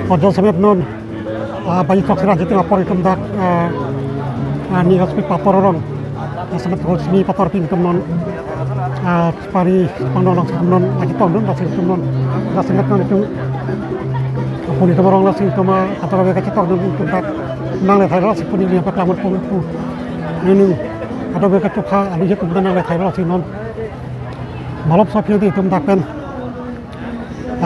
Ojol semet non bayi toksira jeti lapor ikum dak ni gaspi papor orang semet hosmi papor pin ikum non pari pangnolong ikum non lagi pondon lagi ikum non semet non itu pun itu orang lagi ikum atau mereka cetok non ikum dak nang le thailand pun ini apa kelamat pun itu ini atau mereka cetok anu je ikum nang le thailand sih non malam sapi itu ikum dak pen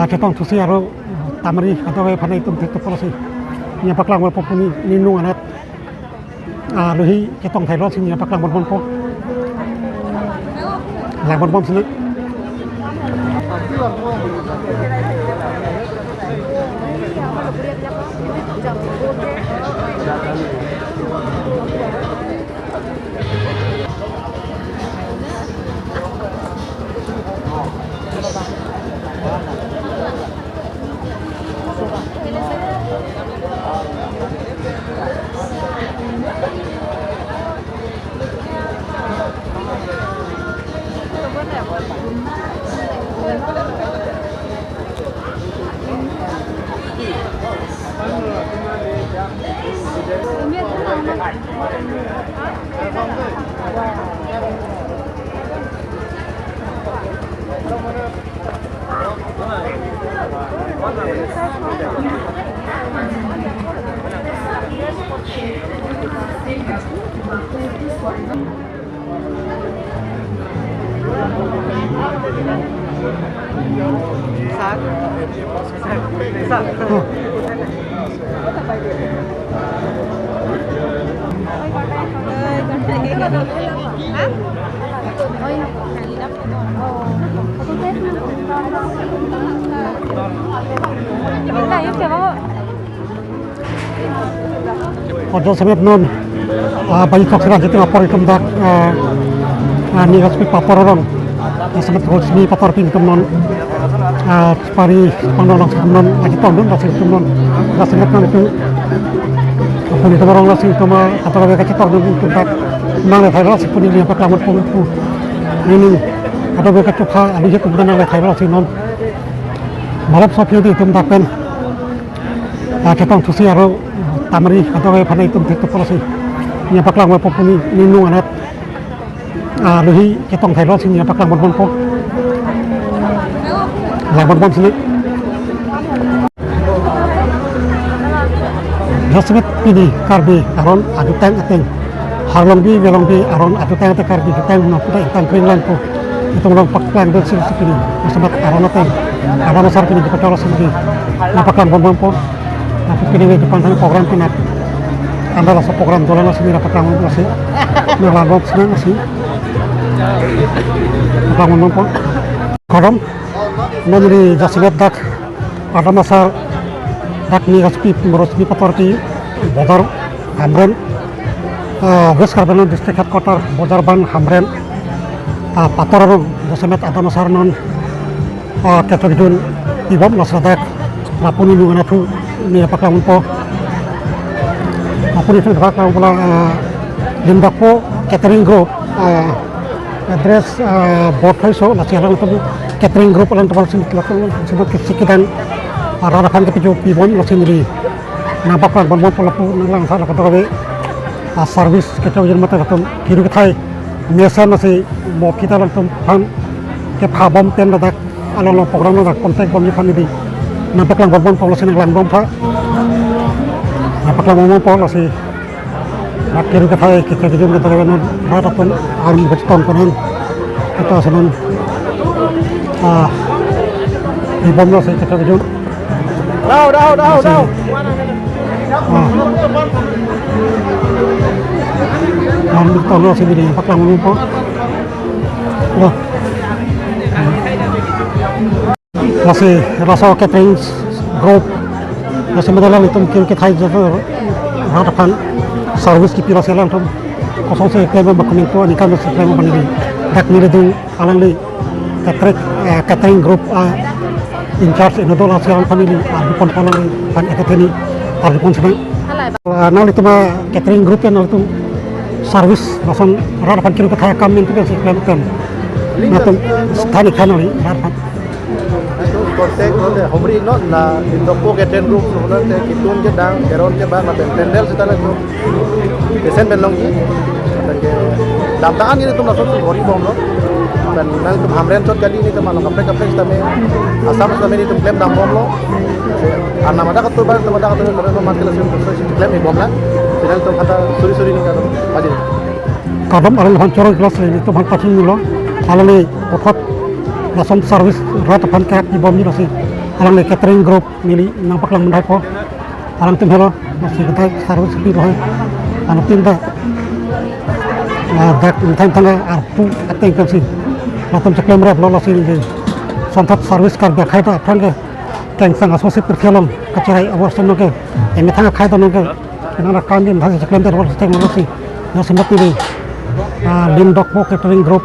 cetok tusi aro tamari atau panai itu untuk polisi yang paklang walaupun ini nung anak luhi ketong Thailand sini yang paklang berbon po lang berbon sini Ojol semet non bayi toksira jeti lapor ikum dak ni gaspi papor orang semet hosmi papor pin ikum non pari pangnolong ikum non lagi pondon lagi ikum non semet non itu pun itu orang lagi ikum atau mereka cetok non ikum dak nang le thailand pun ini apa kelamat pun itu ini atau mereka cetok anu je ikum nang le thailand sih non malam sapi itu ikum dak pen cetok tusi aro tamari atau panai itu untuk polisi yang paklang walaupun ini nung anak luhi ketong Thailand sini yang paklang berbon po lang berbon sini Jasmet ini karbi aron adu teng ateng harlong bi aron adu teng ateng karbi teng na putai teng kring po itu orang paklang dan sini sini Jasmet aron ateng aron asar kini dipacol sini yang paklang berbon po aku kini di depan program pinat anda rasa program dolan nasi ni dapat kamu nasi melalui box nasi kamu mampu koram nanti jasmet dak ada masa dak ni gaspi merosmi patorti bodar hamren west karbon district headquarter bodar ban hamren pator jasmet ada masa non ketogidun ibam nasadak lapuni nungana tu ni apa kamu po aku itu dapat kamu pulang Limbako catering group address board so nasi orang itu catering group orang tempat sini sebut sekitar arah-arahan ke tujuh pibon nasi ini nampak kan bon pelaku nang salah kata kami service kita ujian mata kata kiri ketai biasa nasi mau kita langsung pan ke pabom ten dadak alon program dadak kontak bom ni pan ini nampak lang bon polisi nang lang bom pak nampak lang bom polisi nak kiri ketai kita ujian kata kami ada pun arm kecton konon kita senang di bom nasi kita ujian đâu làm được tàu nó sẽ bị bắt lòng luôn có masih rasa catering group masih mendalam itu mungkin kita hadapan service kita rasa langsung kosong saya klaim berkomen tu ni kan masih klaim berdiri dak ni itu alang li catering group in charge in dolar siaran family di pon-ponan pan ekateni di pon sana nal itu mah catering group yang nal itu service langsung hadapan kiri kaya kami itu kan saya klaim kan natung stani kanali hadapan kontek de homri no na indoko ke ten group no te kitun ke dang keron ke ba na pendel setara to desen belong ki ke damtaan ini tuh masuk hori bom no dan nang tum hamren sot kali ini tuh malam kapre stame asam stame ini tuh klaim dam bom lo anna mada katul ba tuh mada katul no mat kelas itu klaim bom la final tuh kata suri ini kan aja kadam alang hancur kelas ini tuh han pachin lo alang ni otot langsung service rat pan kat di bom ni masih alang ni catering group mili nampak lang mendai po alang tim helo masih kita service di roh anak tim dah dak tang arpu ateng kan sih latam ceklem rap lo sih ni santat service kar ba khai ta pan ke teng sang asosiat perkelam kacerai awar sen ke emi thang khai ta no ke kenara kan din thang ceklem ter wal teknologi na simat ni lim dok bo catering group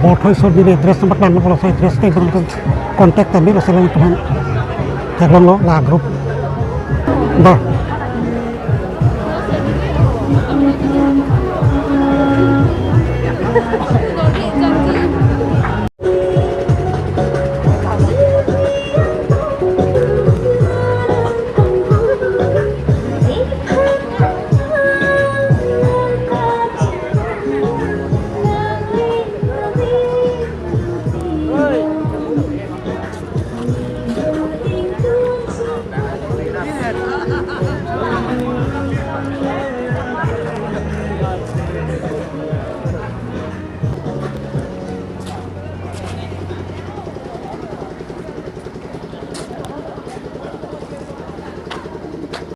bot hoy sor ni dress nampak lan lo sai dress teng kan kontak tambi lo selain tuhan terlong lo la group dah